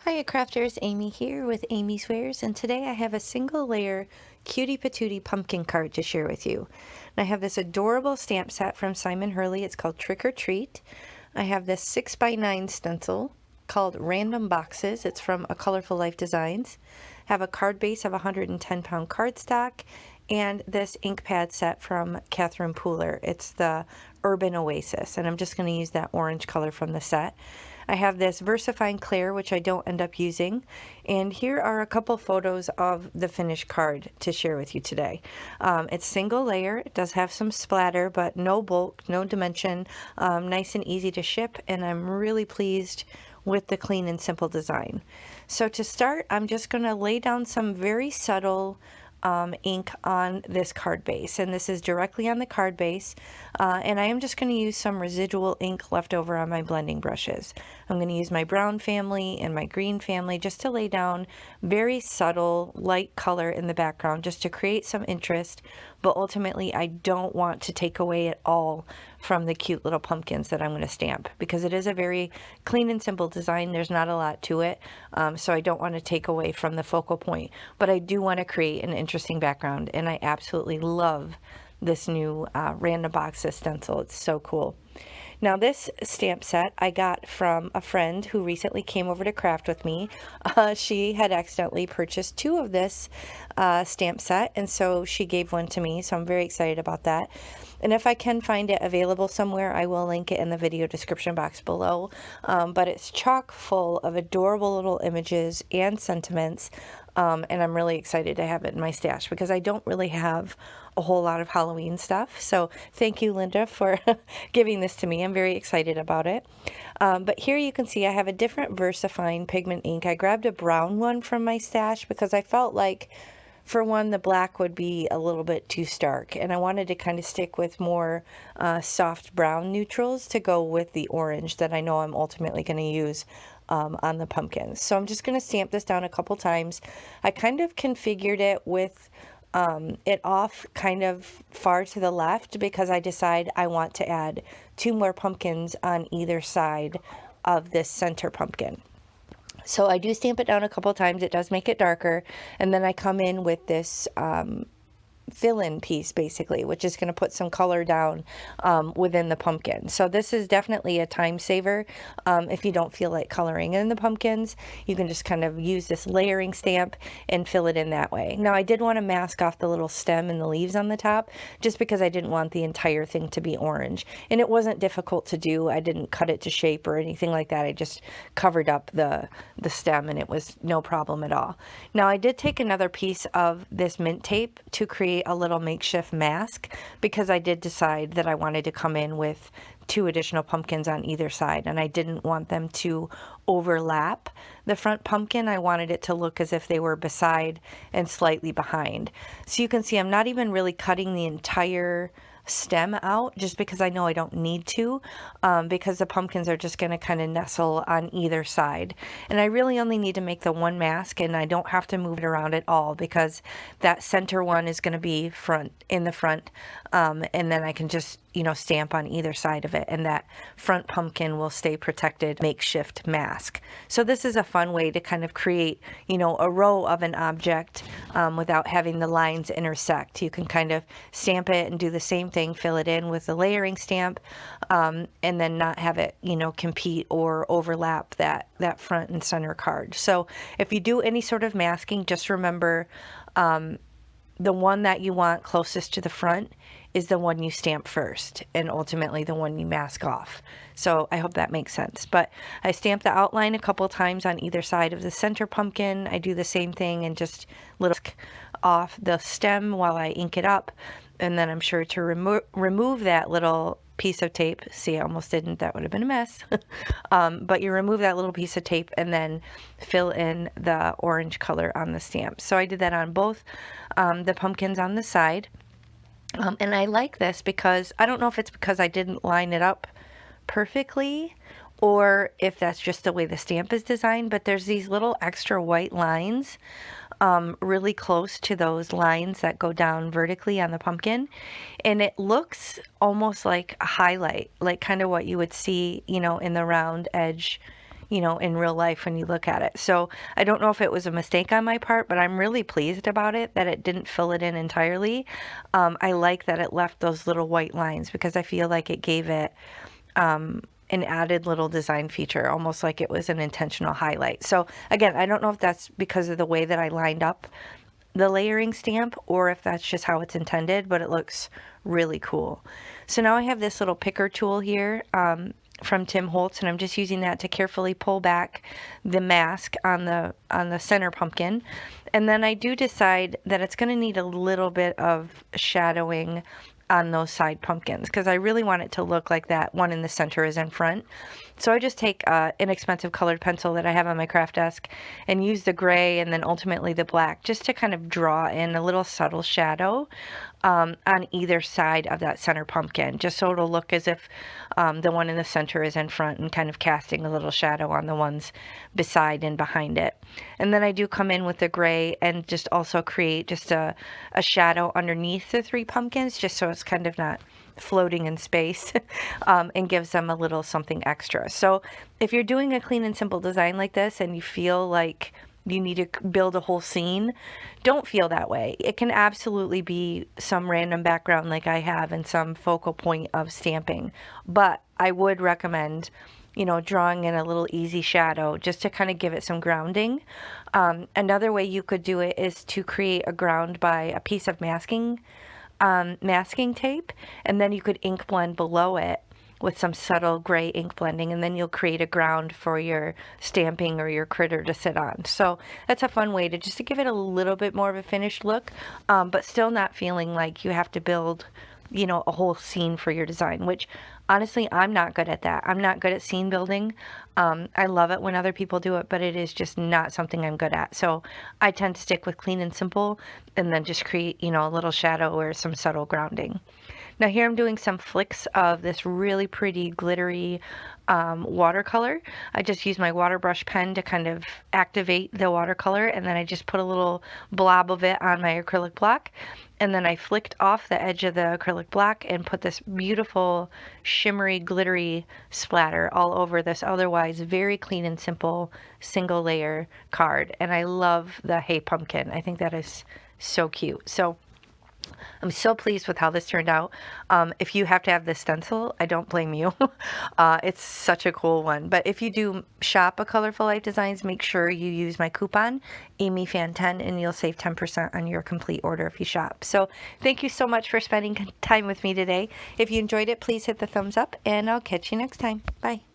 Hiya crafters, Amy here with Amy's Wares, and today I have a single layer Cutie Patootie Pumpkin card to share with you. And I have this adorable stamp set from Simon Hurley. It's called Trick or Treat. I have this 6x9 stencil called Random Boxes. It's from A Colorful Life Designs. I have a card base of 110-pound cardstock, and this ink pad set from Catherine Pooler. It's the Urban Oasis, and I'm just going to use that orange color from the set. I have this VersaFine Clair, which I don't end up using, and here are a couple photos of the finished card to share with you today. It's single layer. It does have some splatter, but no bulk, no dimension, nice and easy to ship, and I'm really pleased with the clean and simple design. So to start, I'm just going to lay down some very subtle ink on this card base, and this is directly on the card base, and I am just going to use some residual ink left over on my blending brushes. I'm going to use my brown family and my green family just to lay down very subtle light color in the background, just to create some interest, but ultimately I don't want to take away at all from the cute little pumpkins that I'm going to stamp, because it is a very clean and simple design. There's not a lot to it, so I don't want to take away from the focal point, but I do want to create an interesting background, and I absolutely love this new Random Boxes stencil. It's so cool. Now this stamp set I got from a friend who recently came over to craft with me. She had accidentally purchased two of this stamp set, and so she gave one to me, so I'm very excited about that. And if I can find it available somewhere, I will link it in the video description box below. But it's chock full of adorable little images and sentiments, and I'm really excited to have it in my stash because I don't really have a whole lot of Halloween stuff. So thank you, Linda, for giving this to me. I'm very excited about it. But here you can see I have a different VersaFine pigment ink. I grabbed a brown one from my stash because I felt like, for one, the black would be a little bit too stark, and I wanted to kind of stick with more soft brown neutrals to go with the orange that I know I'm ultimately going to use on the pumpkins. So I'm just going to stamp this down a couple times. I kind of configured it with it off kind of far to the left because I decide I want to add two more pumpkins on either side of this center pumpkin. So I do stamp it down a couple times. It does make it darker, and then I come in with this fill-in piece, basically, which is going to put some color down within the pumpkin. So this is definitely a time saver. If you don't feel like coloring in the pumpkins, you can just kind of use this layering stamp and fill it in that way. Now I did want to mask off the little stem and the leaves on the top, just because I didn't want the entire thing to be orange, and it wasn't difficult to do. I didn't cut it to shape or anything like that. I just covered up the stem, and it was no problem at all. Now I did take another piece of this mint tape to create a little makeshift mask, because I did decide that I wanted to come in with two additional pumpkins on either side, and I didn't want them to overlap the front pumpkin. I wanted it to look as if they were beside and slightly behind. So you can see I'm not even really cutting the entire stem out, just because I know I don't need to, because the pumpkins are just going to kind of nestle on either side, and I really only need to make the one mask, and I don't have to move it around at all, because that center one is going to be in the front, and then I can just stamp on either side of it, and that front pumpkin will stay protected. Makeshift mask. So this is a fun way to kind of create a row of an object without having the lines intersect. You can kind of stamp it and do the same thing, fill it in with the layering stamp, and then not have it compete or overlap that front and center card. So if you do any sort of masking, just remember the one that you want closest to the front is the one you stamp first, and ultimately the one you mask off. So I hope that makes sense. But I stamp the outline a couple times on either side of the center pumpkin. I do the same thing and just little off the stem while I ink it up, and then I'm sure to remove that little piece of tape. See, I almost didn't. That would have been a mess. But you remove that little piece of tape and then fill in the orange color on the stamp. So I did that on both the pumpkins on the side. And I like this because I don't know if it's because I didn't line it up perfectly, or if that's just the way the stamp is designed, but there's these little extra white lines really close to those lines that go down vertically on the pumpkin, and it looks almost like a highlight, like kind of what you would see in the round edge you know, in real life when you look at it. So I don't know if it was a mistake on my part, but I'm really pleased about it that it didn't fill it in entirely. I like that it left those little white lines because I feel like it gave it an added little design feature, almost like it was an intentional highlight. So again, I don't know if that's because of the way that I lined up the layering stamp or if that's just how it's intended, but it looks really cool. So now I have this little picker tool here from Tim Holtz, and I'm just using that to carefully pull back the mask on the center pumpkin. And then I do decide that it's going to need a little bit of shadowing on those side pumpkins because I really want it to look like that one in the center is in front. So I just take an inexpensive colored pencil that I have on my craft desk and use the gray and then ultimately the black just to kind of draw in a little subtle shadow on either side of that center pumpkin, just so it'll look as if the one in the center is in front and kind of casting a little shadow on the ones beside and behind it. And then I do come in with the gray and just also create just a shadow underneath the three pumpkins, just so it's kind of not floating in space and gives them a little something extra. So if you're doing a clean and simple design like this and you feel like you need to build a whole scene, don't feel that way. It can absolutely be some random background like I have and some focal point of stamping. But I would recommend, you know, drawing in a little easy shadow just to kind of give it some grounding. Another way you could do it is to create a ground by a piece of masking tape, and then you could ink blend below it with some subtle gray ink blending, and then you'll create a ground for your stamping or your critter to sit on. So that's a fun way to just to give it a little bit more of a finished look, but still not feeling like you have to build, you know, a whole scene for your design, which honestly, I'm not good at that. I'm not good at scene building. I love it when other people do it, but it is just not something I'm good at. So I tend to stick with clean and simple and then just create, you know, a little shadow or some subtle grounding. Now here I'm doing some flicks of this really pretty glittery watercolor. I just use my water brush pen to kind of activate the watercolor, and then I just put a little blob of it on my acrylic block, and then I flicked off the edge of the acrylic block and put this beautiful shimmery glittery splatter all over this otherwise very clean and simple single layer card. And I love the Hey Pumpkin. I think that is so cute. So I'm so pleased with how this turned out. If you have to have this stencil, I don't blame you. It's such a cool one. But if you do shop a Colorful Life Designs, make sure you use my coupon, AmyFan10, and you'll save 10% on your complete order if you shop. So thank you so much for spending time with me today. If you enjoyed it, please hit the thumbs up, and I'll catch you next time. Bye.